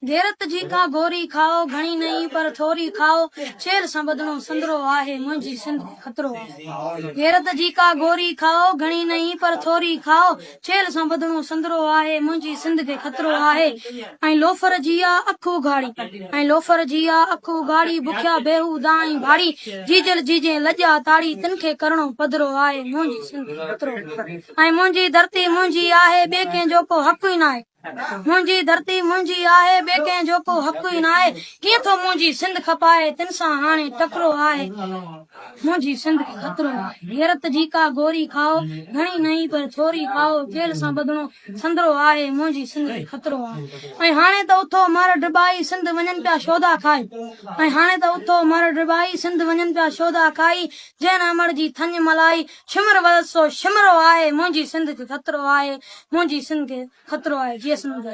गैरत जी का गोरी खाओ घणी नहीं पर थोरी खाओ छेल सां बदनो संदरो आहे मुंहिंजी सिंध खतरो आहे गैरत जी का गोरी खाओ घणी नहीं पर थोरी खाओ छेल सां बदनो संदरो आहे मुंहिंजी सिंध खे खतरो आहे ऐं लोफर जी आ अखू गाड़ी बुखिया बेहूदा ऐं भाड़ी जीजल जीजे लॼा ताड़ी तिन खे करणो पधरो आहे मुंहिंजी सिंध खे खतरो ऐं मुंहिंजी धरती मुंहिंजी आहे ॿिए कंहिंजो को हक़ ई नाहे मुंहिंजी धरती मुंहिंजी आहे ॿिए कंहिंजो को हक़ ई नाहे कीअं थो मुंहिंजी सिंध खपाए तिन सां हाणे टकरो आहे मुंहिंजी सिंध खे खतरो आहे गैरत जी का गोरी खाओ घणी नहीं पर थोरी खाओ जेल सां बदनो संदरो आहे मुंहिंजी सिंध खे खतरो आहे ऐं हाणे त उथो मर डिबाई सिंध वञनि पिया शोधा खाई ऐं हाणे त उथो मर डिबाई सिंध वञनि पिया शोधा खाई जंहिं अमर जी थञ मलाई शिमर वरसो शिमरो आहे मुंहिंजी सिंध खे खतरो आहे मुंहिंजी सिंध खे खतरो आहे जीअं सिंध